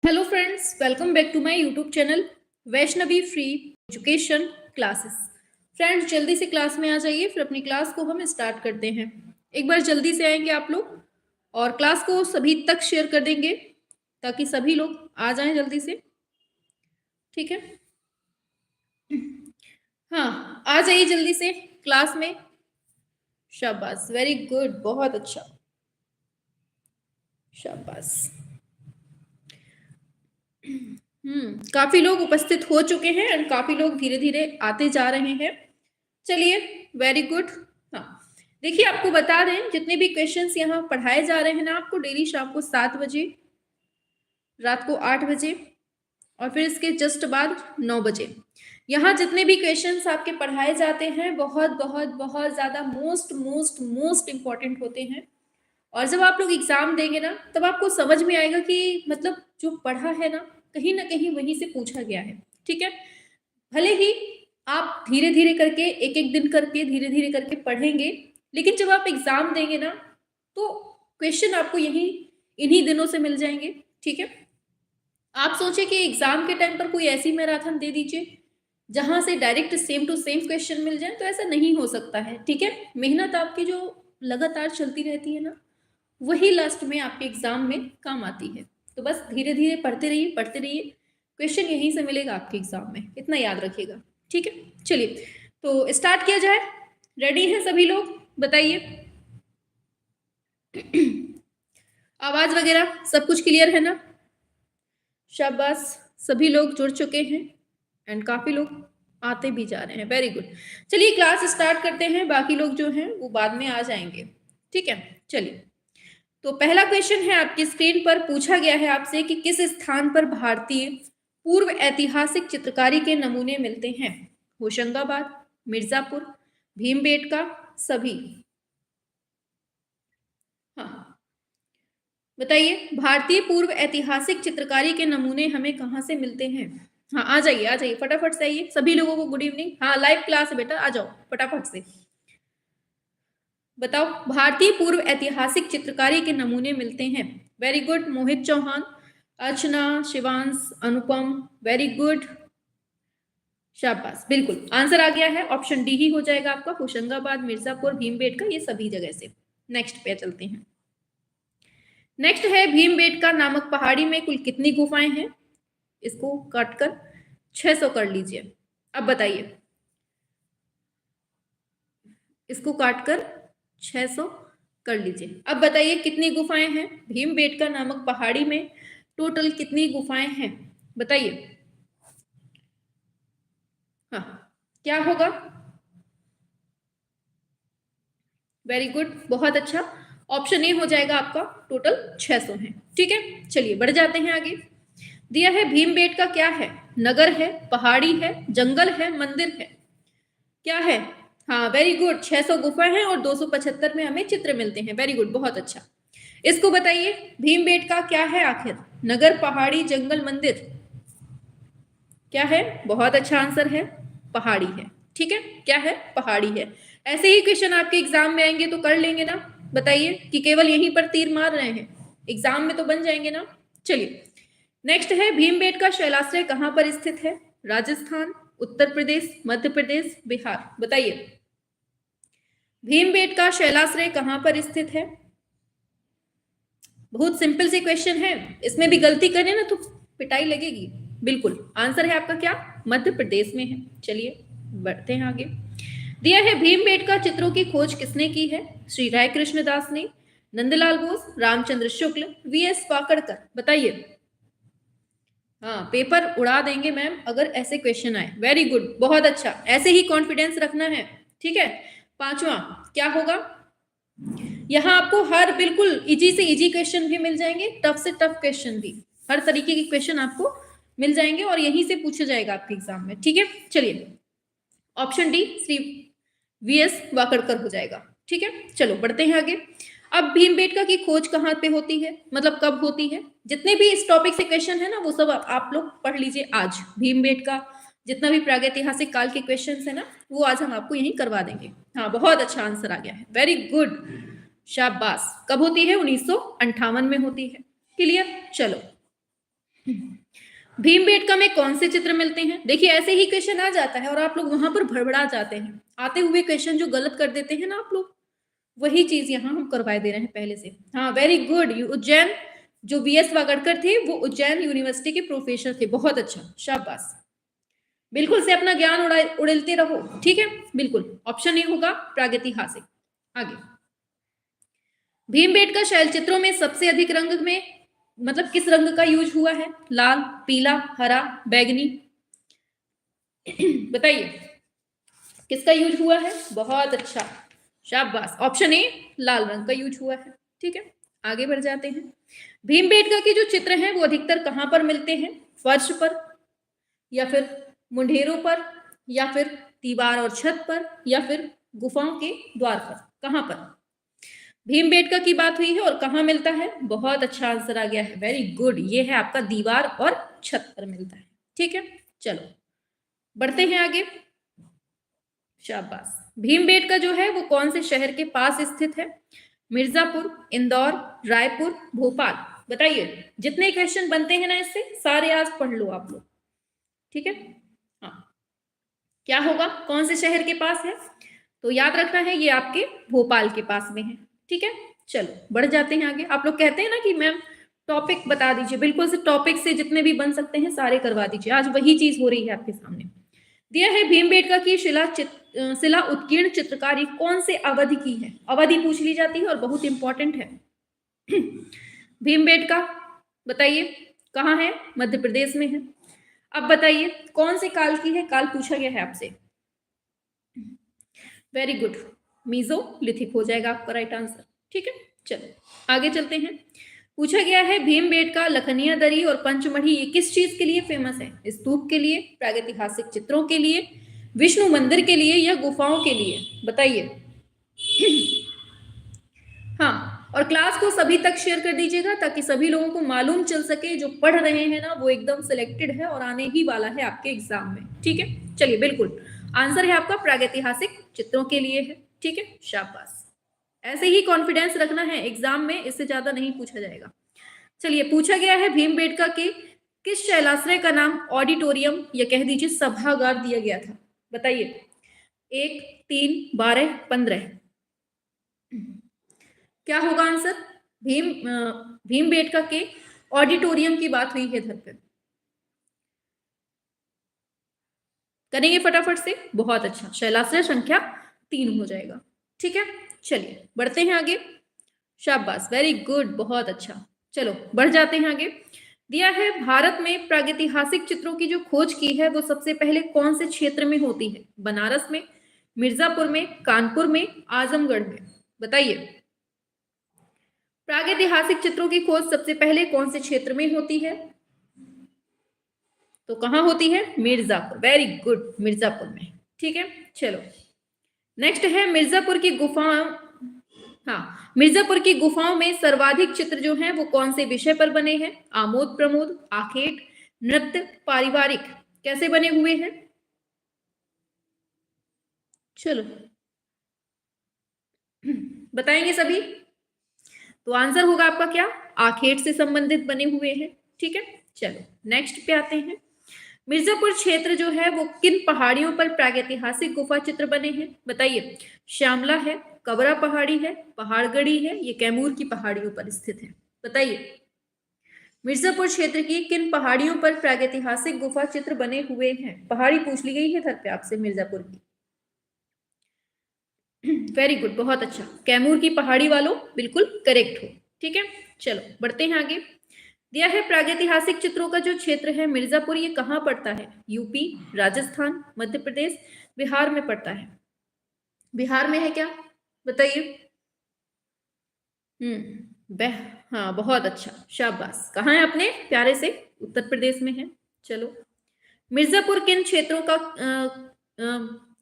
Hello friends, welcome back to my YouTube channel Vaishnavi free education classes. Friends, जल्दी से class में आ जाइए, फिर अपनी क्लास को हम स्टार्ट करते हैं। एक बार जल्दी से आएंगे आप लोग और क्लास को सभी तक शेयर कर देंगे ताकि सभी लोग आ जाएं जल्दी से। ठीक है, हाँ, आ जाइए जल्दी से क्लास में। शाबाश, वेरी गुड, बहुत अच्छा, शाबाश। काफी लोग उपस्थित हो चुके हैं और काफी लोग धीरे धीरे आते जा रहे हैं। चलिए, वेरी गुड। हाँ, देखिए, आपको बता दें जितने भी क्वेश्चंस यहाँ पढ़ाए जा रहे हैं ना, आपको डेली शाम को 7 बजे, रात को 8 बजे और फिर इसके जस्ट बाद 9 बजे यहाँ जितने भी क्वेश्चंस आपके पढ़ाए जाते हैं बहुत बहुत बहुत ज्यादा मोस्ट मोस्ट मोस्ट इंपॉर्टेंट होते हैं। और जब आप लोग एग्जाम देंगे ना, तब आपको समझ में आएगा कि मतलब जो पढ़ा है ना कहीं वहीं से पूछा गया है। ठीक है, भले ही आप धीरे धीरे करके एक एक दिन करके धीरे धीरे करके पढ़ेंगे, लेकिन जब आप एग्जाम देंगे ना, तो क्वेश्चन आपको यही इन्हीं दिनों से मिल जाएंगे। ठीक है, आप सोचे कि एग्जाम के टाइम पर कोई ऐसी मैराथन दे दीजिए जहां से direct same to same question मिल जाए, तो ऐसा नहीं हो सकता है। ठीक है, मेहनत आपकी जो लगातार चलती रहती है ना, वही लास्ट में आपके एग्जाम में काम आती है। तो बस धीरे धीरे पढ़ते रहिए, क्वेश्चन यहीं से मिलेगा आपके एग्जाम में, इतना याद रखिएगा। ठीक है, चलिए तो स्टार्ट किया जाए। रेडी हैं सभी लोग, बताइए। आवाज वगैरह सब कुछ क्लियर है ना? शाबाश, सभी लोग जुड़ चुके हैं एंड काफी लोग आते भी जा रहे हैं। वेरी गुड, चलिए क्लास स्टार्ट करते हैं। बाकी लोग जो हैं वो बाद में आ जाएंगे। ठीक है, चलिए। तो पहला क्वेश्चन है आपकी स्क्रीन पर, पूछा गया है आपसे कि किस स्थान पर भारतीय पूर्व ऐतिहासिक चित्रकारी के नमूने मिलते हैं? होशंगाबाद, मिर्जापुर, भीमबेटका, सभी। हाँ, बताइए, भारतीय पूर्व ऐतिहासिक चित्रकारी के नमूने हमें कहाँ से मिलते हैं? हाँ, आ जाइए फटाफट से आइए। सभी लोगों को गुड इवनिंग। हाँ, लाइव क्लास है बेटा, आ जाओ फटाफट से। बताओ, भारतीय पूर्व ऐतिहासिक चित्रकारी के नमूने मिलते हैं। वेरी गुड, मोहित चौहान, अर्चना, शिवांश, अनुपम, वेरी गुड, शाबाश, बिल्कुल आंसर आ गया है। ऑप्शन डी ही हो जाएगा आपका, होशंगाबाद, मिर्जापुर, भीमबेटका, ये सभी जगह से। नेक्स्ट पे चलते हैं। नेक्स्ट है, भीमबेटका नामक पहाड़ी में कुल कितनी गुफाएं हैं? इसको काटकर 600 कर लीजिए। अब बताइए, इसको काटकर 600 कर लीजिए। अब बताइए कितनी गुफाएं हैं भीमबेटका नामक पहाड़ी में? टोटल कितनी गुफाएं हैं बताइए। हाँ, क्या होगा? वेरी गुड, बहुत अच्छा, ऑप्शन ए हो जाएगा आपका, टोटल 600 है। ठीक है, चलिए बढ़ जाते हैं आगे। दिया है, भीमबेटका क्या है? नगर है, पहाड़ी है, जंगल है, मंदिर है? क्या है? हाँ, वेरी गुड, 600 गुफा है और 275 में हमें चित्र मिलते हैं। वेरी गुड, बहुत अच्छा। इसको बताइए, भीमबेटका क्या है आखिर? नगर, पहाड़ी, जंगल, मंदिर? क्या है? बहुत अच्छा आंसर है, पहाड़ी है। ठीक है, क्या है? पहाड़ी है। ऐसे ही क्वेश्चन आपके एग्जाम में आएंगे तो कर लेंगे ना, बताइए कि केवल यहीं पर तीर मार रहे हैं, एग्जाम में तो बन जाएंगे ना। चलिए, नेक्स्ट है, भीमबेटका शैलाश्रय कहां पर स्थित है? राजस्थान, उत्तर प्रदेश, मध्य प्रदेश, बिहार? बताइए, भीमबेटका शैलाश्रय कहां पर स्थित है? बहुत सिंपल सी क्वेश्चन है, इसमें भी गलती करें ना तो पिटाई लगेगी। बिल्कुल आंसर है आपका क्या? मध्य प्रदेश में है। चलिए बढ़ते हैं आगे। दिया है, भीमबेटका चित्रों की खोज किसने की है? श्री राय कृष्णदास ने, नंदलाल बोस, रामचंद्र शुक्ल, वीएस वाकड़कर? बताइए। हाँ, पेपर उड़ा देंगे मैम अगर ऐसे क्वेश्चन आए। वेरी गुड, बहुत अच्छा, ऐसे ही कॉन्फिडेंस रखना है। ठीक है, पांचवा क्या होगा? यहाँ आपको हर बिल्कुल इजी से इजी क्वेश्चन भी मिल जाएंगे, टफ से टफ क्वेश्चन भी, हर तरीके के क्वेश्चन आपको मिल जाएंगे और यहीं से पूछा जाएगा आपके एग्जाम में। ठीक है, चलिए option D Shri V S Wakadkar हो जाएगा। ठीक है, चलो बढ़ते हैं आगे। अब भीमबेटका की खोज कहाँ पे होती है, मतलब कब होती है? जितने भी इस टॉपिक से क्वेश्चन है ना, वो सब आप लोग पढ़ लीजिए आज। भीमबेटका जितना भी प्रागैतिहासिक काल के क्वेश्चन है ना, वो आज हम आपको यहीं करवा देंगे। हाँ, बहुत अच्छा आंसर आ गया है, वेरी गुड, शाबाश। कब होती है? 1958 में होती है। क्लियर, चलो भीमबेटका में कौन से चित्र मिलते हैं? देखिए ऐसे ही क्वेश्चन आ जाता है और आप लोग वहां पर भड़बड़ा जाते हैं। आते हुए क्वेश्चन जो गलत कर देते हैं ना आप लोग, वही चीज यहाँ हम करवाए दे रहे हैं पहले से। हाँ वेरी गुड। उज्जैन, जो वीएस वागड़कर थे वो उज्जैन यूनिवर्सिटी के प्रोफेसर थे। बहुत अच्छा, शाबाश। बिल्कुल से अपना ज्ञान उड़ेलते रहो, ठीक है। बिल्कुल ऑप्शन ए होगा प्रागैतिहासिक। आगे, भीमबेटका शैल चित्रों में सबसे अधिक रंग में मतलब किस रंग का यूज हुआ है? लाल, पीला, हरा, बैगनी। बताइए किसका यूज हुआ है? बहुत अच्छा, शाबाश। ऑप्शन ए लाल रंग का यूज हुआ है, ठीक है। आगे बढ़ जाते हैं। भीमबेटका के जो चित्र हैं वो अधिकतर कहां पर मिलते हैं? फर्श पर, या फिर मुंडेरों पर, या फिर दीवार और छत पर, या फिर गुफाओं के द्वार पर? कहां पर भीमबेटका की बात हुई है और कहां मिलता है? बहुत अच्छा आंसर आ गया है, वेरी गुड। ये है आपका दीवार और छत पर मिलता है, ठीक है। चलो बढ़ते हैं आगे, शाबाश। भीमबेटका जो है वो कौन से शहर के पास स्थित है? मिर्जापुर, इंदौर, रायपुर, भोपाल। बताइए, जितने क्वेश्चन बनते हैं ना इससे सारे आज पढ़ लो आप लोग, ठीक है। हाँ, क्या होगा? कौन से शहर के पास है? तो याद रखना है ये आपके भोपाल के पास में है, ठीक है। चलो बढ़ जाते हैं आगे। आप लोग कहते हैं ना कि मैम टॉपिक बता दीजिए, बिल्कुल से टॉपिक से जितने भी बन सकते हैं सारे करवा दीजिए। आज वही चीज हो रही है आपके सामने। दिया है भीमबेटका की शिला उत्कीर्ण चित्रकारी कौन से अवधि की है? अवधि पूछ ली जाती है और बहुत इंपॉर्टेंट है। भीमबेटका बताइए कहाँ है? मध्य प्रदेश में है। अब बताइए कौन से काल की है? काल पूछा गया है आपसे। वेरी गुड, मीजोलिथिक हो जाएगा आपका राइट आंसर, ठीक है। चलो आगे चलते हैं। पूछा गया है भीमबेटका, लखनिया दरी और पंचमढ़ी ये किस चीज के लिए फेमस है? स्तूप के लिए, प्रागैतिहासिक चित्रों के लिए, विष्णु मंदिर के लिए, या गुफाओं के लिए? बताइए। हाँ, और क्लास को सभी तक शेयर कर दीजिएगा ताकि सभी लोगों को मालूम चल सके, जो पढ़ रहे हैं ना वो एकदम सिलेक्टेड है और आने ही वाला है आपके एग्जाम में, ठीक है। चलिए बिल्कुल आंसर है आपका प्रागैतिहासिक चित्रों के लिए है, ठीक है, शाबाश। ऐसे ही कॉन्फिडेंस रखना है एग्जाम में, इससे ज्यादा नहीं पूछा जाएगा। चलिए पूछा गया है भीमबेटका के किस शैलाश्रय का नाम ऑडिटोरियम या कह दीजिए सभागार दिया गया था? बताइए, 1, 3, 12, 15। क्या होगा आंसर? भीमबेटका के ऑडिटोरियम की बात हुई है इधर पे। करेंगे फटाफट से, बहुत अच्छा, शैलाश्रय संख्या 3 हो जाएगा, ठीक है। चलिए बढ़ते हैं आगे, शाबाश, वेरी गुड, बहुत अच्छा। चलो बढ़ जाते हैं आगे। दिया है भारत में प्रागैतिहासिक चित्रों की जो खोज की है वो सबसे पहले कौन से क्षेत्र में होती है? बनारस में, मिर्जापुर में, कानपुर में, आजमगढ़ में? बताइए, प्रागैतिहासिक चित्रों की खोज सबसे पहले कौन से क्षेत्र में होती है? तो कहां होती है? मिर्जापुर, वेरी गुड, मिर्जापुर में, ठीक है। चलो नेक्स्ट है मिर्जापुर की गुफाओं। हाँ, मिर्जापुर की गुफाओं में सर्वाधिक चित्र जो हैं वो कौन से विषय पर बने हैं? आमोद प्रमोद, आखेट, नृत्य, पारिवारिक? कैसे बने हुए हैं? चलो बताएंगे सभी। तो आंसर होगा आपका क्या? आखेट से संबंधित बने हुए हैं, ठीक है। चलो नेक्स्ट पे आते हैं। मिर्जापुर क्षेत्र जो है वो किन पहाड़ियों पर प्रागैतिहासिक गुफा चित्र बने हैं? बताइए, श्यामला है, कबरा पहाड़ी है, पहाड़गढ़ी है, ये कैमूर की पहाड़ियों पर स्थित है? बताइए, मिर्जापुर क्षेत्र की किन पहाड़ियों पर प्रागैतिहासिक गुफा चित्र बने हुए हैं? पहाड़ी पूछ ली गई है घर पे आपसे मिर्जापुर की। वेरी गुड, बहुत अच्छा, कैमूर की पहाड़ी वालों बिल्कुल करेक्ट हो, ठीक है। चलो बढ़ते हैं आगे। दिया है प्रागैतिहासिक चित्रों का जो क्षेत्र है मिर्जापुर, ये कहाँ पड़ता है? यूपी, राजस्थान, मध्य प्रदेश, बिहार में पड़ता है? बिहार में है क्या? बताइए। बह हाँ, बहुत अच्छा, शाबाश। कहाँ है अपने प्यारे से? उत्तर प्रदेश में है। चलो, मिर्जापुर किन क्षेत्रों का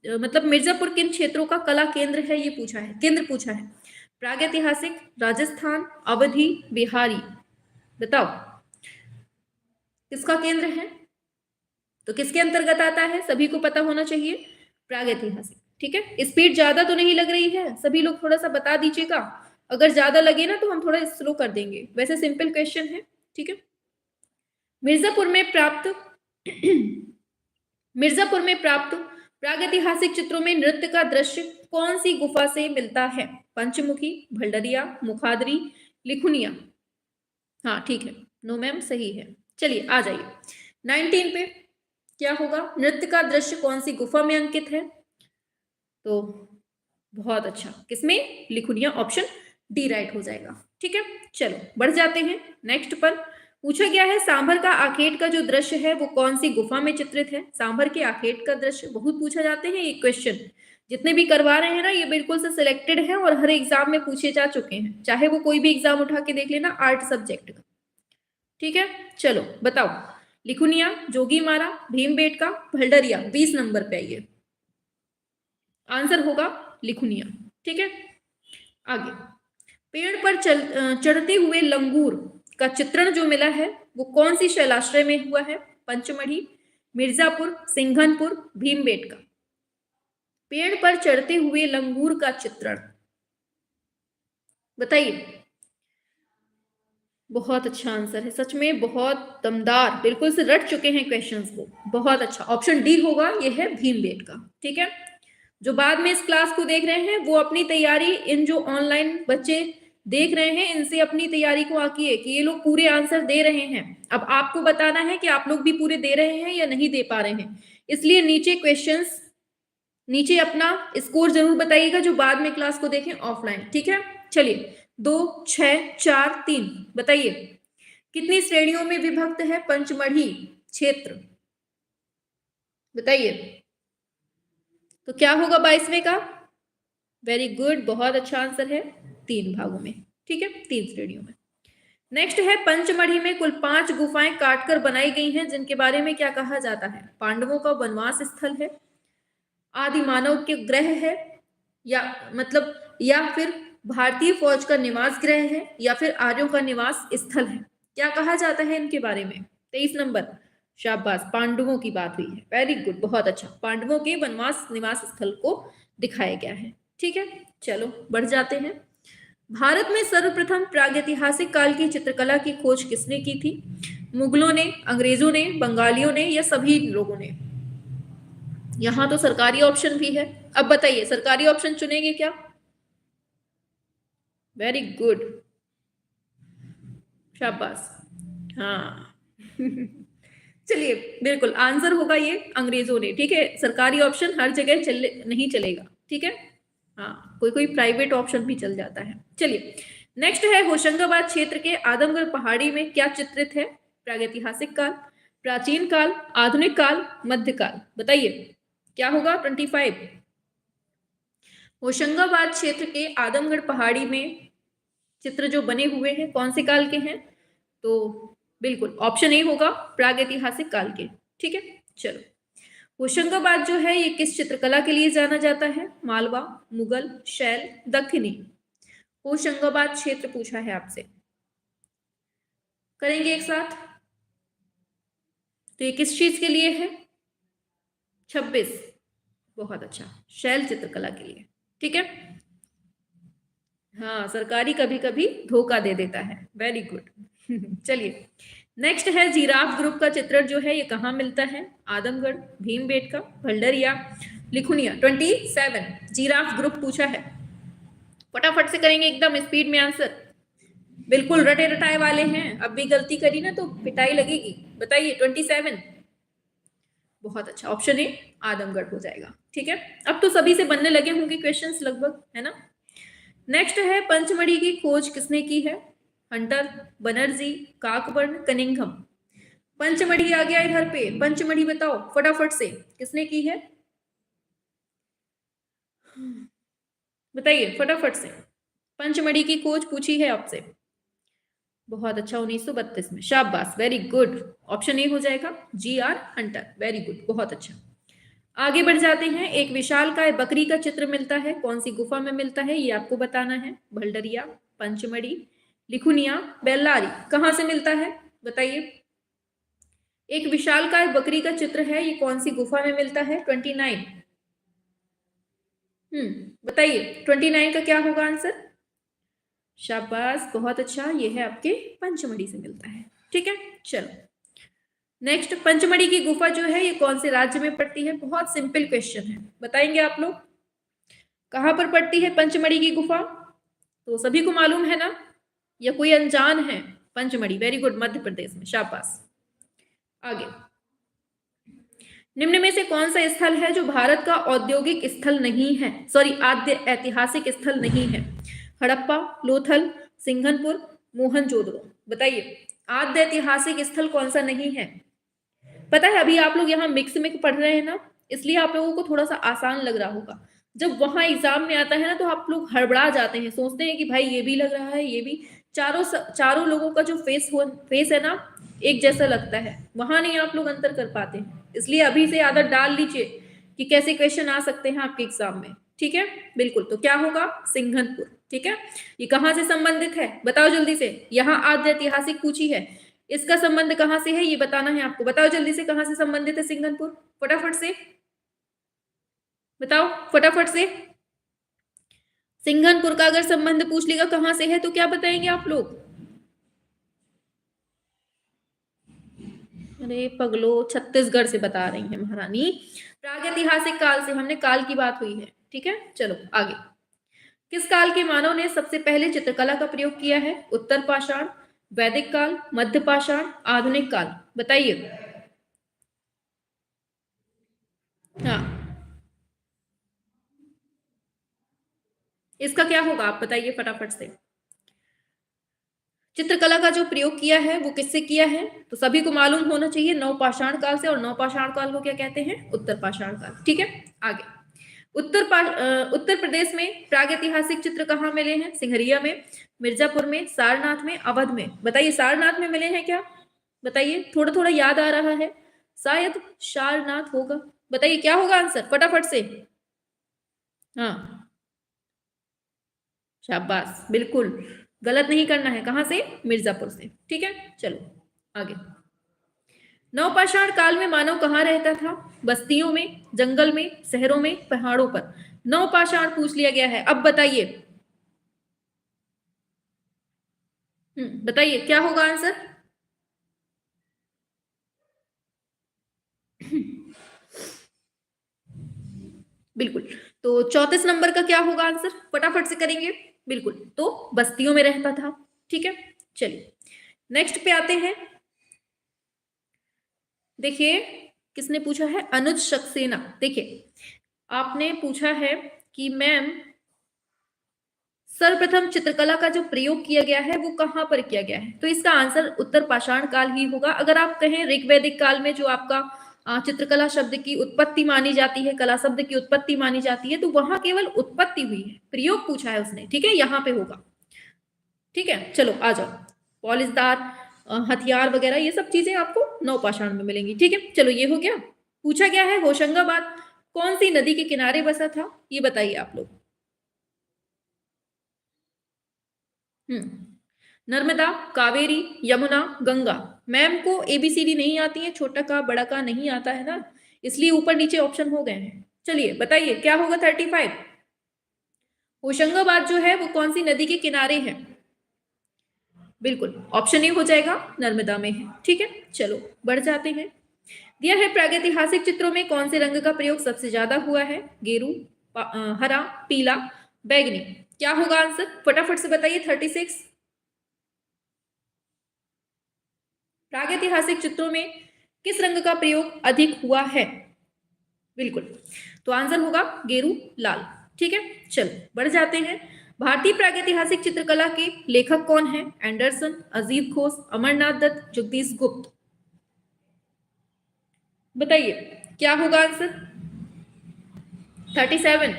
मतलब मिर्जापुर किन क्षेत्रों का कला केंद्र है? ये पूछा है, केंद्र पूछा है। प्रागैतिहासिक, राजस्थान, अवधि, बिहारी? बताओ किसका केंद्र है? तो किसके अंतर्गत आता है? सभी को पता होना चाहिए, प्रागैतिहासिक, ठीक है। स्पीड ज्यादा तो नहीं लग रही है? सभी लोग थोड़ा सा बता दीजिएगा, अगर ज्यादा लगे ना तो हम थोड़ा स्लो कर देंगे, वैसे सिंपल क्वेश्चन है, ठीक है। मिर्जापुर में प्राप्त मिर्जापुर में प्राप्त प्रागैतिहासिक चित्रों में नृत्य का दृश्य कौन सी गुफा से मिलता है? पंचमुखी, भंडरिया, मुखादरी, लिखुनिया। हाँ ठीक है, नो मैम सही है। चलिए आ जाइए 19 पे। क्या होगा? नृत्य का दृश्य कौन सी गुफा में अंकित है? तो बहुत अच्छा, किसमें? लिखुनिया, ऑप्शन डी राइट हो जाएगा। ठीक है, चलो बढ़ जाते हैं नेक्स्ट पर। पूछा गया है सांभर का आखेट का जो दृश्य है वो कौन सी गुफा में चित्रित है? सांभर के आखेट का दृश्य बहुत पूछा जाते हैं ये क्वेश्चन, जितने भी करवा रहे हैं ना ये बिल्कुल से सिलेक्टेड है और हर एग्जाम में पूछे जा चुके हैं, चाहे वो कोई भी एग्जाम उठा के देख लेना आर्ट सब्जेक्ट का। ठीक है, चलो बताओ। लिखुनिया, जोगीमारा, भीमबेटका, भल्डरिया। 20 नंबर पे आइए, आंसर होगा लिखुनिया। ठीक है, आगे। पेड़ पर चढ़ते हुए लंगूर का चित्रण जो मिला है वो कौन सी शैलाश्रय में हुआ है? पंचमढ़ी, मिर्जापुर, सिंघनपुर, भीमबेटका। पेड़ पर चढ़ते हुए लंगूर का चित्रण बताइए। बहुत अच्छा आंसर है, सच में बहुत दमदार, बिल्कुल से रट चुके हैं क्वेश्चंस को, बहुत अच्छा। ऑप्शन डी होगा, ये है भीमबेटका। ठीक है, जो बाद में इस क्लास को देख रहे हैं वो अपनी तैयारी, इन जो ऑनलाइन बच्चे देख रहे हैं इनसे अपनी तैयारी को आकिए कि ये लोग पूरे आंसर दे रहे हैं। अब आपको बताना है कि आप लोग भी पूरे दे रहे हैं या नहीं दे पा रहे हैं, इसलिए नीचे क्वेश्चंस, नीचे अपना स्कोर जरूर बताइएगा जो बाद में क्लास को देखें ऑफलाइन। ठीक है, चलिए 2, 6, 4, 3 बताइए कितनी श्रेणियों में विभक्त है पंचमढ़ी क्षेत्र? बताइए। तो क्या होगा 22वें का? वेरी गुड, बहुत अच्छा आंसर है, 3 भागों में। ठीक है, 3 श्रेणियों में। नेक्स्ट है पंचमढ़ी में कुल 5 गुफाएं काटकर बनाई गई हैं जिनके बारे में क्या कहा जाता है? पांडवों का वनवास स्थल है, आदि मानव के ग्रह है, या मतलब या फिर भारतीय फौज का निवास ग्रह है, या फिर आर्यों का निवास स्थल है। क्या कहा जाता है इनके बारे में? 23 नंबर, शाबाश, पांडवों की बात हुई है, वेरी गुड, बहुत अच्छा, पांडवों के वनवास निवास स्थल को दिखाया गया है। ठीक है, चलो बढ़ जाते हैं। भारत में सर्वप्रथम प्रागैतिहासिक काल की चित्रकला की खोज किसने की थी? मुगलों ने, अंग्रेजों ने, बंगालियों ने, या सभी लोगों ने? यहां तो सरकारी ऑप्शन भी है, अब बताइए सरकारी ऑप्शन चुनेंगे क्या? वेरी गुड, शाबाश, हाँ चलिए बिल्कुल आंसर होगा ये अंग्रेजों ने। ठीक है, सरकारी ऑप्शन हर जगह नहीं चलेगा। ठीक है, हाँ कोई कोई प्राइवेट ऑप्शन भी चल जाता है। चलिए नेक्स्ट है होशंगाबाद क्षेत्र के आदमगढ़ पहाड़ी में क्या चित्रित है? प्रागैतिहासिक काल, प्राचीन काल, आधुनिक काल, मध्यकाल। बताइए क्या होगा? 25। होशंगाबाद क्षेत्र के आदमगढ़ पहाड़ी में चित्र जो बने हुए हैं कौन से काल के हैं? तो बिल्कुल ऑप्शन ए होगा, प्रागैतिहासिक काल के। ठीक है, चलो होशंगाबाद जो है ये किस चित्रकला के लिए जाना जाता है? मालवा, मुगल, शैल, दक्षिणी। होशंगाबाद क्षेत्र पूछा है आपसे, करेंगे एक साथ। तो ये किस चीज के लिए है? 26, बहुत अच्छा, शैल चित्रकला के लिए। ठीक है, हाँ सरकारी कभी कभी धोखा दे देता है, वेरी गुड चलिए नेक्स्ट है जिराफ ग्रुप का चित्रण जो है ये कहाँ मिलता है? आदमगढ़, भीमबेटका, भल्डरिया, लिखुनिया। 27 जिराफ ग्रुप पूछा है, फटाफट से करेंगे एकदम स्पीड में आंसर, बिल्कुल रटे रटाए वाले हैं, अब भी गलती करी ना तो पिटाई लगेगी। बताइए 27, बहुत अच्छा, ऑप्शन ए आदमगढ़ हो जाएगा। ठीक है, अब तो सभी से बनने लगे होंगे क्वेश्चंस लगभग, है ना। नेक्स्ट है पंचमढ़ी की खोज किसने की है? Hunter, Banerjee, Cockburn, Cunningham. Pachmarhi आ गया इधर पे, पंचमढ़ी बताओ फटाफट से किसने की है? बताइए फटाफट से, पंचमढ़ी की खोज पूछी है आपसे। बहुत अच्छा, 1932 में, शाबाश, वेरी गुड, ऑप्शन ए हो जाएगा, GR हंटर, वेरी गुड, बहुत अच्छा। आगे बढ़ जाते हैं। एक विशालकाय बकरी का चित्र मिलता है, कौन सी गुफा में मिलता है ये आपको बताना है? भल्डरिया, पंचमढ़ी, लिखुनिया, बेल्लारी। कहां से मिलता है बताइए? एक विशालकाय बकरी का चित्र है, ये कौन सी गुफा में मिलता है? 29। बताइए 29 का क्या होगा आंसर? शाबाश, बहुत अच्छा, ये है आपके पंचमढ़ी से मिलता है। ठीक है, चलो नेक्स्ट, पंचमढ़ी की गुफा जो है ये कौन से राज्य में पड़ती है? बहुत सिंपल क्वेश्चन है, बताएंगे आप लोग कहां पर पड़ती है पंचमढ़ी की गुफा? तो सभी को मालूम है ना, या कोई अनजान है? पंचमढ़ी, वेरी गुड, मध्य प्रदेश में, शाबाश। आगे, निम्न में से कौन सा स्थल है जो भारत का औद्योगिक स्थल नहीं है, सॉरी आद्य ऐतिहासिक स्थल नहीं है? हड़प्पा, लोथल, सिंघनपुर, मोहनजोदड़ो। बताइए, आद्य ऐतिहासिक स्थल कौन सा नहीं है? पता है अभी आप लोग यहाँ मिक्स में पढ़ रहे हैं ना, इसलिए आप लोगों को थोड़ा सा आसान लग रहा होगा। जब वहां एग्जाम में आता है ना तो आप लोग हड़बड़ा जाते हैं, सोचते हैं कि भाई ये भी लग रहा है, ये भी। चारों लोगों का जो फेस है ना, एक जैसा लगता है, वहां नहीं आप लोग अंतर कर पाते हैं। इसलिए अभी से आदत डाल लीजिए कि कैसे क्वेश्चन आ सकते हैं आपके एग्जाम में। ठीक है, बिल्कुल। तो क्या होगा? सिंघनपुर। ठीक है, ये कहाँ से संबंधित है बताओ जल्दी से। यहाँ आद्य ऐतिहासिक पूछी है, इसका संबंध कहां से है ये बताना है आपको। बताओ जल्दी से, कहां से संबंधित है सिंघनपुर? फटाफट से बताओ, फटाफट से। सिंघनपुर का अगर संबंध पूछ लेगा कहां से है तो क्या बताएंगे आप लोग? अरे पगलो, छत्तीसगढ़ से बता रही है महारानी। प्रागैतिहासिक काल से, हमने काल की बात हुई है। ठीक है, चलो आगे। किस काल के मानव ने सबसे पहले चित्रकला का प्रयोग किया है? उत्तर पाषाण, वैदिक काल, मध्य पाषाण, आधुनिक काल। बताइए। हाँ, इसका क्या होगा आप बताइए फटाफट से। चित्रकला का जो प्रयोग किया है वो किससे किया है? तो सभी को मालूम होना चाहिए, नवपाषाण काल से। और नवपाषाण काल को क्या कहते हैं? उत्तर पाषाण काल। ठीक है, आगे। उत्तर प्रदेश में प्रागैतिहासिक चित्र कहाँ मिले हैं? सिंहरिया में, मिर्जापुर में, सारनाथ में, अवध में। बताइए, सारनाथ में मिले हैं क्या? बताइए, थोड़ा थोड़ा याद आ रहा है, शायद सारनाथ होगा। बताइए क्या होगा आंसर फटाफट से। हाँ, शाबाश, बिल्कुल। गलत नहीं करना है, कहां से? मिर्जापुर से। ठीक है, चलो आगे। नवपाषाण काल में मानव कहाँ रहता था? बस्तियों में, जंगल में, शहरों में, पहाड़ों पर। नवपाषाण पूछ लिया गया है, अब बताइए। बताइए क्या होगा आंसर। बिल्कुल, तो 34 नंबर का क्या होगा आंसर? फटाफट से करेंगे। बिल्कुल, तो बस्तियों में रहता था। ठीक है, चलिए नेक्स्ट पे आते हैं। देखिए, किसने पूछा है? अनुज सक्सेना। देखिए, आपने पूछा है कि मैम सर्वप्रथम चित्रकला का जो प्रयोग किया गया है वो कहां पर किया गया है? तो इसका आंसर उत्तर पाषाण काल ही होगा। अगर आप कहें ऋग्वैदिक काल में जो आपका चित्रकला शब्द की उत्पत्ति मानी जाती है, कला शब्द की उत्पत्ति मानी जाती है, तो वहां केवल उत्पत्ति हुई है, प्रयोग पूछा है उसने। ठीक है, यहाँ पे होगा। ठीक है, चलो आ जाओ। पॉलिशदार हथियार वगैरह ये सब चीजें आपको नवपाषाण में मिलेंगी। ठीक है, चलो ये हो गया। पूछा गया है होशंगाबाद कौन सी नदी के किनारे बसा था? ये बताइए आप लोग। नर्मदा, कावेरी, यमुना, गंगा। मैम को एबीसीडी नहीं आती है, छोटा का बड़ा का नहीं आता है ना, इसलिए ऊपर नीचे ऑप्शन हो गए हैं। चलिए बताइए क्या होगा 35। होशंगाबाद जो है वो कौन सी नदी के किनारे है? बिल्कुल, ऑप्शन ए हो जाएगा, नर्मदा में है। ठीक है, चलो बढ़ जाते हैं। दिया है प्रागैतिहासिक चित्रों में कौन से रंग का प्रयोग सबसे ज्यादा हुआ है? गेरू, हरा, पीला, बैगनी। क्या होगा आंसर फटाफट से बताइए। 36। प्रागैतिहासिक चित्रों में किस रंग का प्रयोग अधिक हुआ है? बिल्कुल, तो आंसर होगा गेरू, लाल। ठीक है, चलो बढ़ जाते हैं। भारतीय प्रागैतिहासिक चित्रकला के लेखक कौन है? एंडरसन, अजीत घोष, अमरनाथ दत्त, जगदीश गुप्त। बताइए क्या होगा आंसर। 37।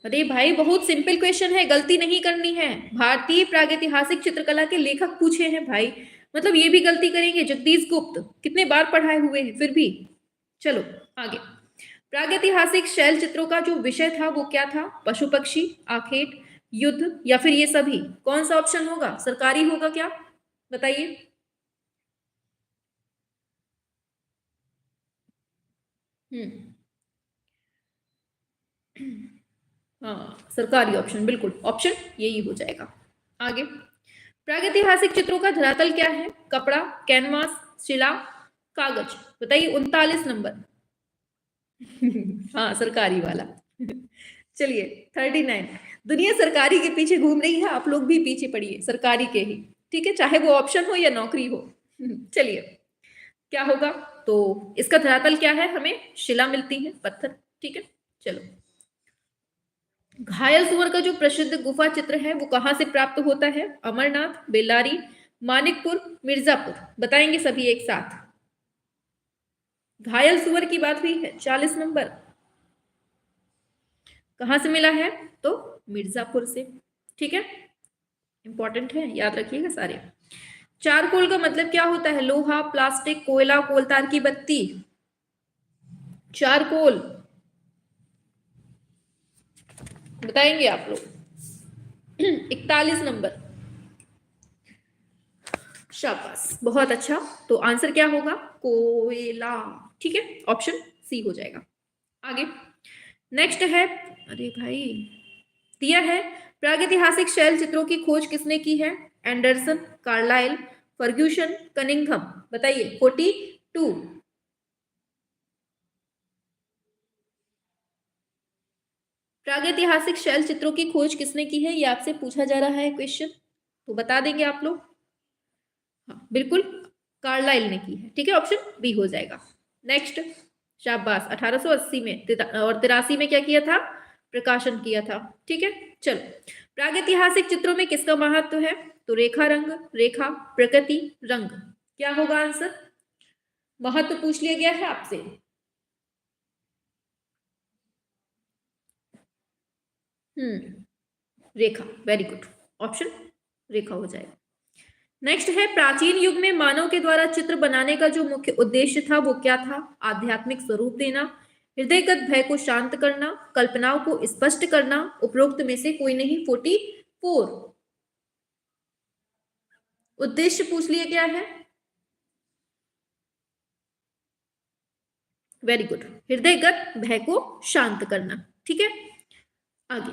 अरे भाई, बहुत सिंपल क्वेश्चन है, गलती नहीं करनी है। भारतीय प्रागैतिहासिक चित्रकला के लेखक पूछे हैं भाई, मतलब ये भी गलती करेंगे? जगदीश गुप्त कितने बार पढ़ाए हुए हैं फिर भी। चलो आगे। प्रागैतिहासिक शैल चित्रों का जो विषय था वो क्या था? पशु पक्षी, आखेट, युद्ध, या फिर ये सभी। कौन सा ऑप्शन होगा? सरकारी होगा क्या? बताइए। हम्म हाँ, सरकारी ऑप्शन, बिल्कुल ऑप्शन यही हो जाएगा। आगे। प्रागैतिहासिक चित्रों का धरातल क्या है? कपड़ा, कैनवास, शिला, कागज। बताइए 39 नंबर। हाँ, सरकारी वाला। चलिए 39। दुनिया सरकारी के पीछे घूम रही है, आप लोग भी पीछे पड़िए सरकारी के ही, ठीक है, चाहे वो ऑप्शन हो या नौकरी हो। चलिए क्या होगा? तो इसका धरातल क्या है? हमें शिला मिलती है, पत्थर, ठीक है। चलो, घायल सुअर का जो प्रसिद्ध गुफा चित्र है वो कहां से प्राप्त होता है? अमरनाथ, बेल्लारी, मानिकपुर, मिर्जापुर। बताएंगे सभी एक साथ। घायल सुअर की बात हुई है, 40 नंबर। कहां से मिला है? तो मिर्जापुर से, ठीक है। इंपॉर्टेंट है, याद रखिएगा सारे। चारकोल का मतलब क्या होता है? लोहा, प्लास्टिक, कोयला, कोलतार की बत्ती। चारकोल बताएंगे आप लोग। 41 नंबर। शाबाश, बहुत अच्छा। तो आंसर क्या होगा? कोयला, ठीक है, ऑप्शन सी हो जाएगा। आगे नेक्स्ट है, अरे भाई दिया है, प्रागैतिहासिक शैल चित्रों की खोज किसने की है? Anderson, Carlyle, Ferguson, Cunningham. बताइए 42। प्रागैतिहासिक शैल चित्रों की खोज किसने की है? ये आपसे पूछा जा रहा है क्वेश्चन, तो बता देंगे आप लोग। हाँ बिल्कुल, कार्लाइल ने की है, ठीक है, ऑप्शन बी हो जाएगा। नेक्स्ट, शाबाश, 1880 में और 83 में क्या किया था? प्रकाशन किया था, ठीक है। चलो, प्रागैतिहासिक चित्रों में किसका महत्व है? तो रेखा, रंग, रेखा, प्रकृति, रंग। क्या होगा आंसर? महत्व पूछ लिया गया है आपसे। रेखा, वेरी गुड, ऑप्शन रेखा हो जाएगा। नेक्स्ट है, प्राचीन युग में मानव के द्वारा चित्र बनाने का जो मुख्य उद्देश्य था वो क्या था? आध्यात्मिक स्वरूप देना, हृदयगत भय को शांत करना, कल्पनाओं को स्पष्ट करना, उपरोक्त में से कोई नहीं। 44 उद्देश्य पूछ लिया गया है। वेरी गुड, हृदयगत भय को शांत करना, ठीक है। आगे,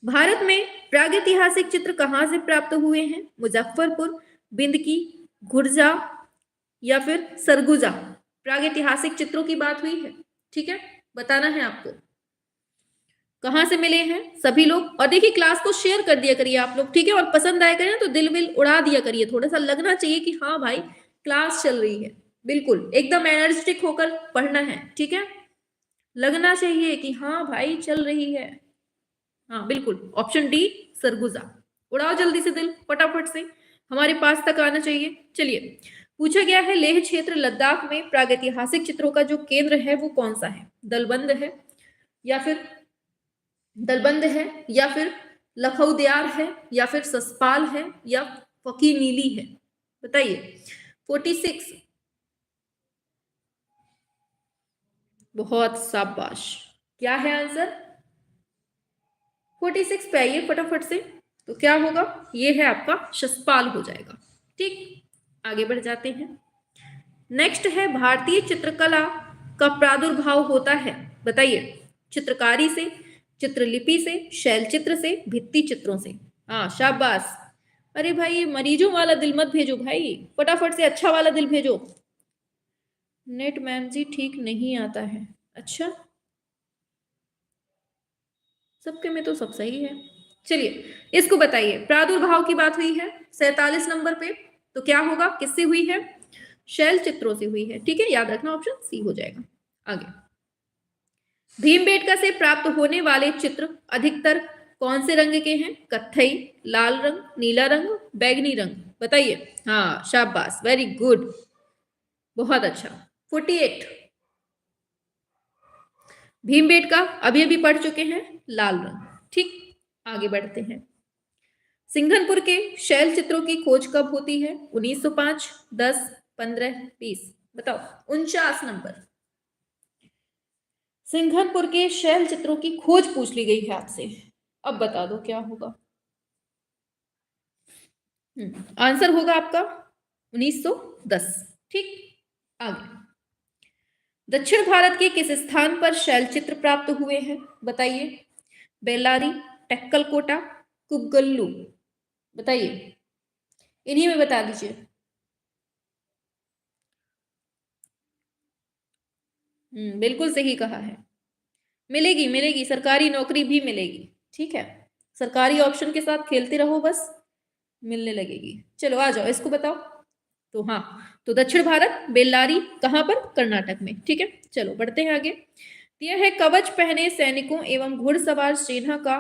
भारत में प्रागैतिहासिक चित्र कहां से प्राप्त हुए हैं? मुजफ्फरपुर, बिंदकी, घुर्जा या फिर सरगुजा। प्रागैतिहासिक चित्रों की बात हुई है, ठीक है, बताना है आपको कहां से मिले हैं सभी लोग। और देखिए क्लास को शेयर कर दिया करिए आप लोग, ठीक है, और पसंद आया करिए तो दिल विल उड़ा दिया करिए, थोड़ा सा लगना चाहिए कि हाँ भाई क्लास चल रही है, बिल्कुल एकदम एनर्जेटिक होकर पढ़ना है, ठीक है, लगना चाहिए कि हाँ भाई चल रही है। हाँ बिल्कुल, ऑप्शन डी, सरगुजा। उड़ाओ जल्दी से दिल, फटाफट से हमारे पास तक आना चाहिए। चलिए, पूछा गया है, लेह क्षेत्र लद्दाख में प्रागैतिहासिक चित्रों का जो केंद्र है वो कौन सा है? दलबंद है या फिर दलबंद है या फिर लखौदियार है या फिर ससपाल है या फकी नीली है? बताइए 46। बहुत शाबाश, क्या है आंसर? 46 पे आइए फटाफट से। तो क्या होगा? ये है आपका शसपाल हो जाएगा, ठीक। आगे बढ़ जाते हैं। नेक्स्ट है, भारतीय चित्रकला का प्रादुर्भाव होता है? बताइए, चित्रकारी से, चित्रलिपि से, शैल चित्र से, भित्ति चित्रों से। हाँ शाबाश। अरे भाई ये मरीजों वाला दिल मत भेजो भाई, फटाफट से अच्छा वाला दिल भेजो। नेट मैम जी ठीक नहीं आता है। अच्छा, सबके में तो सब सही है। चलिए इसको बताइए, प्रादुर्भाव की बात हुई है 47 नंबर पे, तो क्या होगा? किससे हुई है? शैल चित्रों से हुई है, ठीक है, याद रखना, ऑप्शन सी हो जाएगा। आगे, भीमबेटका से प्राप्त होने वाले चित्र अधिकतर कौन से रंग के हैं? कत्थई, लाल रंग, नीला रंग, बैगनी रंग। बताइए। हाँ शाबाश, वेरी गुड, बहुत अच्छा। 48। भीमबेटका अभी अभी पढ़ चुके हैं, लाल रंग, ठीक। आगे बढ़ते हैं। सिंघनपुर के शैल चित्रों की खोज कब होती है? 1905, 10, 15, 20। बताओ 49 नंबर। सिंघनपुर के शैल चित्रों की खोज पूछ ली गई है आपसे, अब बता दो क्या होगा? आंसर होगा आपका 1910, ठीक। आगे, दक्षिण भारत के किस स्थान पर शैल चित्र प्राप्त हुए हैं? बताइए। बेल्लारी, टेक्कल कोटा, कुबगल्लू। बताइए। इन्हीं में बता दीजिए। बिल्कुल सही कहा है। मिलेगी मिलेगी, सरकारी नौकरी भी मिलेगी। ठीक है, सरकारी ऑप्शन के साथ खेलते रहो, बस मिलने लगेगी। चलो आ जाओ, इसको बताओ। तो हाँ, तो दक्षिण भारत, बेल्लारी कहाँ पर? कर्नाटक में। ठीक है, चलो बढ़ते हैं आगे। यह है, कवच पहने सैनिकों एवं घुड़सवार सेना का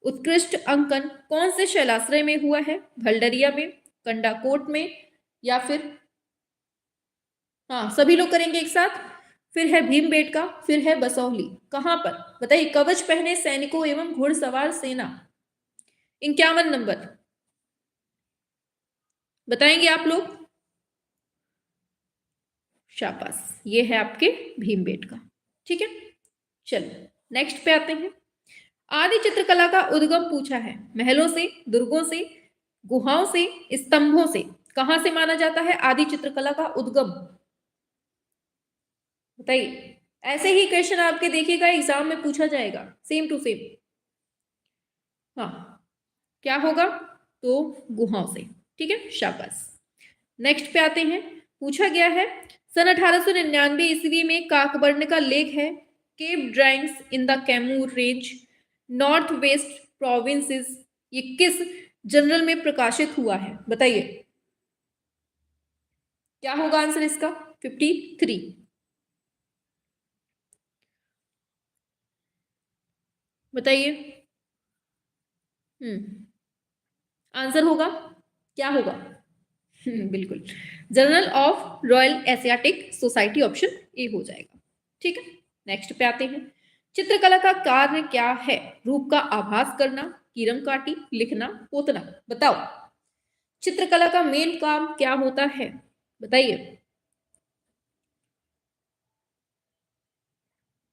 उत्कृष्ट अंकन कौन से शैलाश्रय में हुआ है? भलडरिया में, कंडाकोट में, या फिर, हाँ सभी लोग करेंगे एक साथ, फिर है भीमबेटका, फिर है बसौली। कहां पर बताइए? कवच पहने सैनिकों एवं घुड़सवार सेना, 51 नंबर। बताएंगे आप लोग? शाबाश, ये है आपके भीमबेटका। ठीक है, चलो नेक्स्ट पे आते हैं। आदि चित्रकला का उद्गम पूछा है, महलों से, दुर्गों से, गुहाओं से, स्तंभों से। कहां से माना जाता है आदि चित्रकला का उद्गम? बताइए। ऐसे ही क्वेश्चन आपके देखिएगा एग्जाम में पूछा जाएगा, सेम टू सेम। हाँ, क्या होगा? तो गुहाओं से। ठीक है, शाबाश। नेक्स्ट पे आते हैं। पूछा गया है, सन 1899 ईस्वी में काकबर्न का लेख है, cave drawings in the Kaimur range, north west provinces, ये किस जर्नल में प्रकाशित हुआ है? बताइए, क्या होगा आंसर इसका? 53। बताइए। आंसर होगा, क्या होगा? बिल्कुल, journal of royal Asiatic society, option A हो जाएगा। ठीक है, नेक्स्ट पे आते हैं। चित्रकला का कार्य क्या है? रूप का आभास करना, कीरम काटी, लिखना, पोतना। बताओ, चित्रकला का मेन काम क्या होता है? बताइए।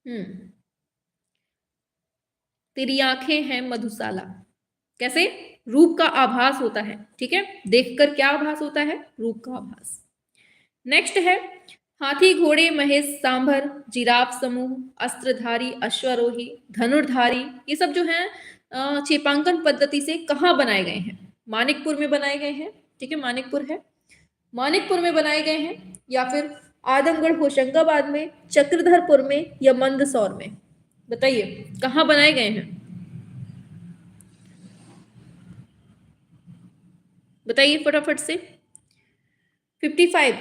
हम्म तेरी आंखें हैं मधुशाला, कैसे? रूप का आभास होता है। ठीक है, देखकर क्या आभास होता है? रूप का आभास। नेक्स्ट है, हाथी, घोड़े, महेश, सांभर, जिराफ समूह, अस्त्रधारी, अश्वारोही, धनुर्धारी, ये सब जो है चेपांकन पद्धति से कहाँ बनाए गए हैं? मानिकपुर में बनाए गए हैं। ठीक है, मानिकपुर है, मानिकपुर में बनाए गए हैं, या फिर आदमगढ़ होशंगाबाद में, चक्रधरपुर में, या मंदसौर में। बताइए, कहाँ बनाए गए हैं? बताइए फटाफट से। 55।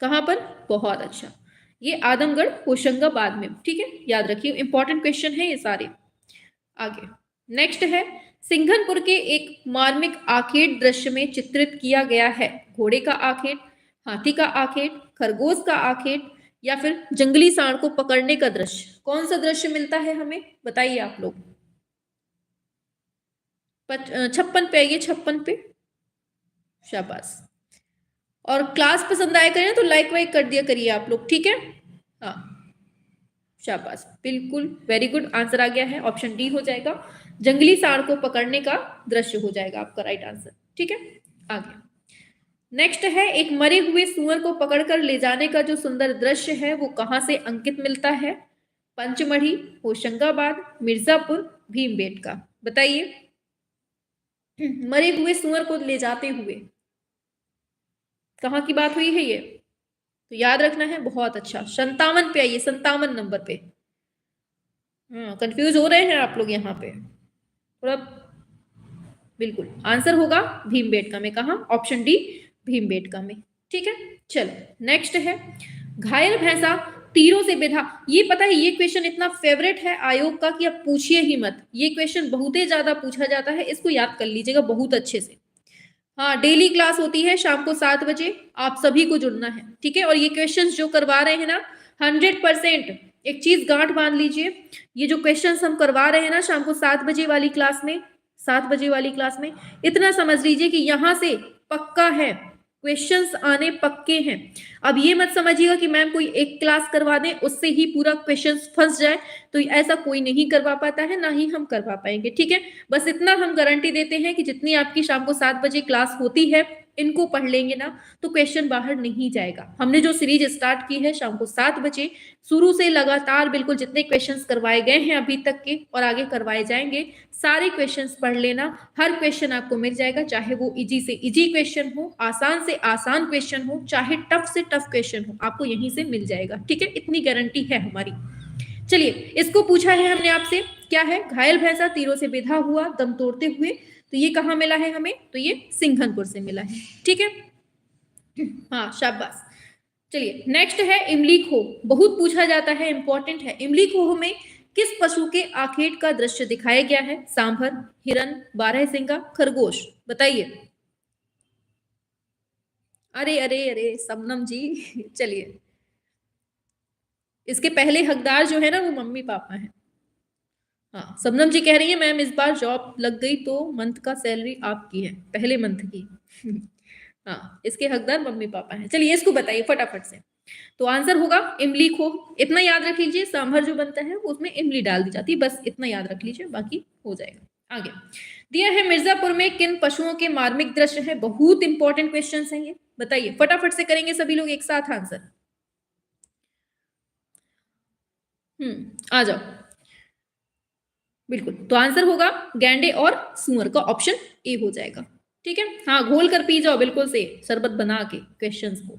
कहां पर? बहुत अच्छा, ये आदमगढ़ होशंगाबाद में। ठीक है, याद रखिए, इंपॉर्टेंट क्वेश्चन है ये सारे। आगे नेक्स्ट है, सिंघनपुर के एक मार्मिक आखेट दृश्य में चित्रित किया गया है, घोड़े का आखेट, हाथी का आखेट, खरगोश का आखेट, या फिर जंगली सांड को पकड़ने का दृश्य। कौन सा दृश्य मिलता है हमें? बताइए आप लोग। 56 पे आइए, 56 पे। शाबाश। और क्लास पसंद आया करें तो लाइक वाइक कर दिया करिए आप लोग। ठीक है, हाँ शाबाश, बिल्कुल वेरी गुड, आंसर आ गया है, ऑप्शन डी हो जाएगा, जंगली सांड को पकड़ने का दृश्य हो जाएगा आपका राइट आंसर। ठीक है, आगे नेक्स्ट है, एक मरे हुए सुअर को पकड़कर ले जाने का जो सुंदर दृश्य है वो कहां से अंकित मिलता है? पंचमढ़ी, होशंगाबाद, मिर्जापुर, भीमबेटका। बताइए, मरे हुए सुअर को ले जाते हुए कहाँ की बात हुई है ये? तो याद रखना है, बहुत अच्छा। 57 पे आइए, 57 नंबर पे। कंफ्यूज हो रहे हैं आप लोग यहाँ पे थोड़ा। बिल्कुल आंसर होगा भीमबेटका में। कहा? ऑप्शन डी, भीमबेटका में। ठीक है, चलो नेक्स्ट है, घायल भैंसा तीरों से बेधा। ये पता है, ये क्वेश्चन इतना फेवरेट है आयोग का कि आप पूछिए ही मत, ये क्वेश्चन बहुत ही ज्यादा पूछा जाता है, इसको याद कर लीजिएगा बहुत अच्छे से। हाँ, डेली क्लास होती है शाम को 7 बजे, आप सभी को जुड़ना है। ठीक है, और ये क्वेश्चंस जो करवा रहे हैं ना, 100%, एक चीज गांठ बांध लीजिए, ये जो क्वेश्चंस हम करवा रहे हैं ना शाम को 7 बजे वाली क्लास में, 7 बजे वाली क्लास में, इतना समझ लीजिए कि यहाँ से पक्का है, क्वेश्चंस आने पक्के हैं। अब ये मत समझिएगा कि मैम कोई एक क्लास करवा दें उससे ही पूरा क्वेश्चंस फंस जाए, तो ऐसा कोई नहीं करवा पाता है, ना ही हम करवा पाएंगे। ठीक है, बस इतना हम गारंटी देते हैं कि जितनी आपकी शाम को 7 बजे क्लास होती है इनको पढ़ लेंगे ना तो क्वेश्चन बाहर नहीं जाएगा। हमने जो सीरीज स्टार्ट की है शाम को 7 बजे, शुरू से लगातार बिल्कुल जितने क्वेश्चंस करवाए गए हैं अभी तक के और आगे करवाए जाएंगे, सारे क्वेश्चंस पढ़ लेना। हर क्वेश्चन आपको मिल जाएगा, चाहे वो इजी से इजी क्वेश्चन हो, आसान से आसान क्वेश्चन हो, चाहे टफ से टफ क्वेश्चन हो, आपको यहीं से मिल जाएगा। ठीक है, इतनी गारंटी है हमारी। चलिए, इसको पूछा है हमने आपसे, क्या है? घायल भैंसा तीरों से विदा हुआ दम तोड़ते हुए। तो ये कहाँ मिला है हमें? तो ये सिंघनपुर से मिला है। ठीक है, हाँ शाबाश। चलिए, नेक्स्ट है इमली खो। बहुत पूछा जाता है, इंपॉर्टेंट है। इमली खोह में किस पशु के आखेट का दृश्य दिखाया गया है? सांभर, हिरन, बारहसिंगा, खरगोश। बताइए। अरे अरे अरे शबनम जी चलिए, इसके पहले हकदार जो है ना वो मम्मी पापा हैं। हाँ, शबनम जी कह रही है मैम इस बार जॉब लग गई तो मंथ का सैलरी आपकी है, पहले मंथ की हाँ, इसके हकदार मम्मी पापा हैं। चलिए, इसको बताइए फटाफट से। तो आंसर होगा इमली खो। इतना याद रख लीजिए, सांभर जो बनता है वो उसमें इमली डाल दी जाती है, बस इतना याद रख लीजिए, बाकी हो जाएगा। आगे दिया है मिर्जापुर में किन पशुओं के मार्मिक दृश्य है? बहुत इंपॉर्टेंट क्वेश्चन है ये, बताइए फटाफट से करेंगे सभी लोग एक साथ आंसर। आ जाओ। बिल्कुल, तो आंसर होगा गैंडे और सुअर का, ऑप्शन ए हो जाएगा। ठीक है, हाँ घोल कर पी जाओ बिल्कुल से शरबत बना के क्वेश्चंस को।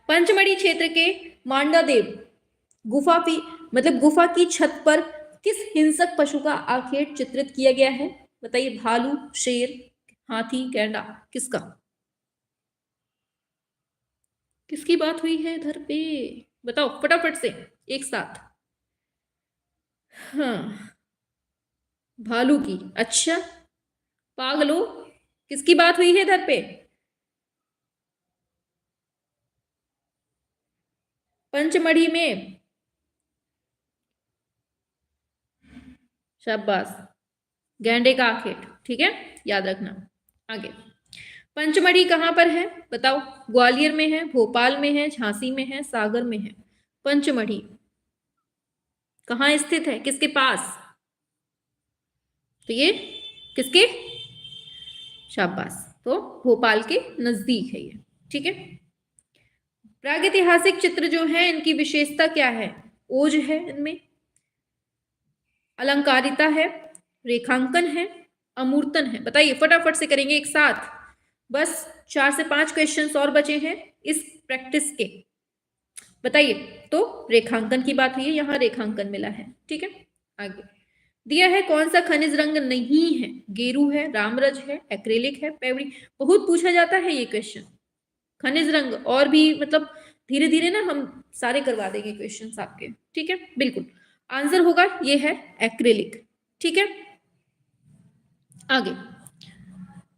पंचमढ़ी क्षेत्र के मांडादेव गुफा की मतलब गुफा की छत पर किस हिंसक पशु का आखेट चित्रित किया गया है? बताइए। भालू, शेर, हाथी, गैंडा, किसका? किसकी बात हुई है इधर पे? बताओ फटाफट से एक साथ। हाँ, भालू की। अच्छा, पागलो, किसकी बात हुई है इधर पे? पंचमढ़ी में। शाबाश, गैंडे का आखेट। ठीक है, याद रखना। आगे, पंचमढ़ी कहाँ पर है? बताओ। ग्वालियर में है, भोपाल में है, झांसी में है, सागर में है? पंचमढ़ी कहाँ स्थित है, किसके पास? तो ये किसके? शाबाश, तो भोपाल के नजदीक है ये। ठीक है, प्रागैतिहासिक चित्र जो है इनकी विशेषता क्या है? ओज है इनमें, अलंकारिता है, रेखांकन है, अमूर्तन है। बताइए फटाफट से करेंगे एक साथ, बस 4 से 5 क्वेश्चंस और बचे हैं इस प्रैक्टिस के। बताइए। तो रेखांकन की बात हुई है, यहाँ रेखांकन मिला है। ठीक है, आगे दिया है कौन सा खनिज रंग नहीं है? गेरू है, रामरज है, एक्रेलिक है, पेवड़ी। बहुत पूछा जाता है ये क्वेश्चन, खनिज रंग। और भी मतलब धीरे धीरे ना हम सारे करवा देंगे क्वेश्चन आपके। ठीक है, बिल्कुल आंसर होगा ये है एक्रेलिक। ठीक है, आगे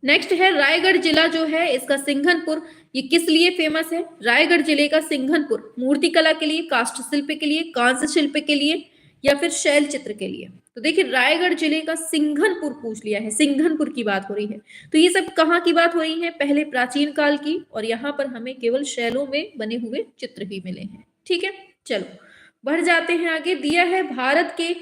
नेक्स्ट है रायगढ़ जिला जो है इसका सिंघनपुर, ये किस लिए फेमस है? रायगढ़ जिले का सिंघनपुर मूर्तिकला के लिए, काष्ठ शिल्प के लिए, कांस्य शिल्प के लिए, या फिर शैल चित्र के लिए? तो देखिए, रायगढ़ जिले का सिंघनपुर पूछ लिया है, सिंघनपुर की बात हो रही है। तो ये सब कहाँ की बात हो रही है? पहले प्राचीन काल की, और यहाँ पर हमें केवल शैलों में बने हुए चित्र ही मिले हैं। ठीक है, चलो बढ़ जाते हैं आगे। दिया है भारत के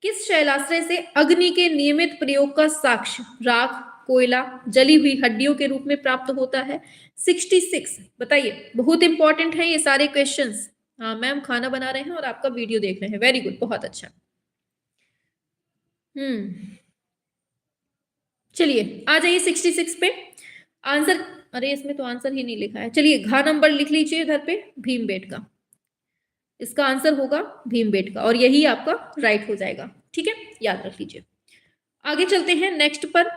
किस शैलाश्रय से अग्नि के नियमित प्रयोग का साक्ष्य राख, कोयला, जली हुई हड्डियों के रूप में प्राप्त होता है? 66। बताइए, बहुत इंपॉर्टेंट है ये सारे क्वेश्चंस। हाँ मैम, खाना बना रहे हैं और आपका वीडियो देख रहे हैं, वेरी गुड, बहुत अच्छा। चलिए आ जाइए 66 पे आंसर। अरे इसमें तो आंसर ही नहीं लिखा है। चलिए घ नंबर लिख लीजिए इधर पे, भीमबेटका। इसका आंसर होगा भीमबेटका, और यही आपका राइट हो जाएगा। ठीक है, याद रख लीजिए। आगे चलते हैं नेक्स्ट पर।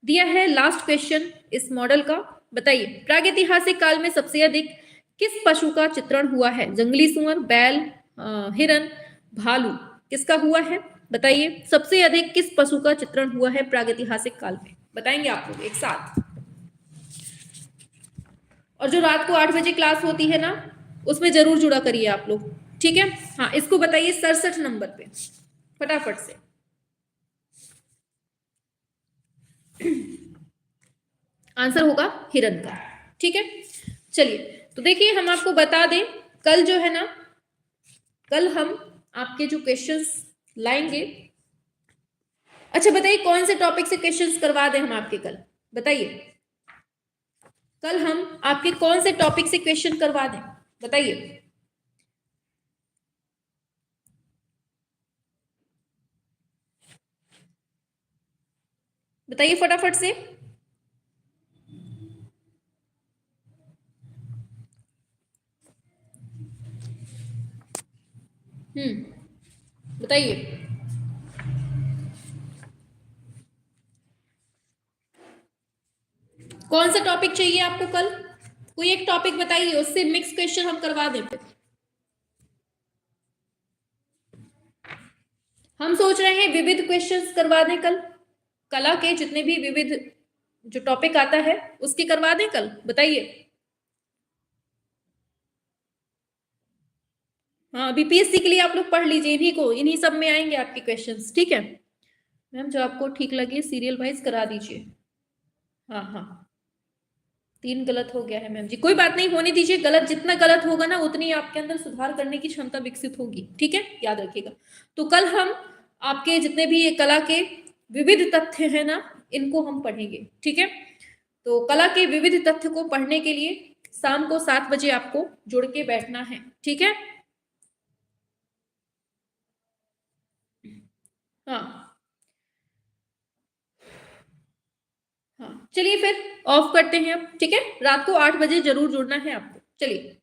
दिया है लास्ट क्वेश्चन इस मॉडल का। बताइए, प्रागैतिहासिक काल में सबसे अधिक किस पशु का चित्रण हुआ है? जंगली सुअर, बैल, हिरन, भालू, किसका हुआ है? बताइए, सबसे अधिक किस पशु का चित्रण हुआ है प्रागैतिहासिक काल में? बताएंगे आप लोग एक साथ। और जो रात को 8 बजे क्लास होती है ना, उसमें जरूर जुड़ा करिए आप लोग। ठीक है, हाँ इसको बताइए 67 नंबर पे फटाफट से। आंसर होगा हिरन का। ठीक है, चलिए तो देखिए हम आपको बता दें, कल जो है ना, कल हम आपके जो क्वेश्चंस लाएंगे। अच्छा बताइए, कौन से टॉपिक से क्वेश्चंस करवा दें हम आपके कल? बताइए। कल हम आपके कौन से टॉपिक से क्वेश्चन करवा दें, बताइए। बताइए फटाफट से। बताइए। कौन सा टॉपिक चाहिए आपको कल? कोई एक टॉपिक बताइए, उससे मिक्स क्वेश्चन हम करवा दें फिर। हम सोच रहे हैं विविध क्वेश्चंस करवा दें कल, कला के जितने भी विविध जो टॉपिक आता है उसके करवा दें कल, बताइए। हाँ, बीपीएससी के लिए आप लोग पढ़ लीजिए, इन्हीं सब में आएंगे आपके क्वेश्चंस, ठीक है मैम। जो आपको ठीक लगे सीरियल वाइज करा दीजिए। हाँ हाँ, 3 गलत हो गया है मैम जी, कोई बात नहीं, होने दीजिए। गलत जितना गलत होगा ना उतनी आपके अंदर सुधार करने की क्षमता विकसित होगी, ठीक है, याद रखिएगा। तो कल हम आपके जितने भी ये कला के विविध तथ्य है ना, इनको हम पढ़ेंगे, ठीक है। तो कला के विविध तथ्य को पढ़ने के लिए शाम को 7 बजे आपको जुड़ के बैठना है, ठीक है। हाँ हाँ, चलिए फिर ऑफ करते हैं अब, ठीक है। रात को 8 बजे जरूर जुड़ना है आपको, चलिए।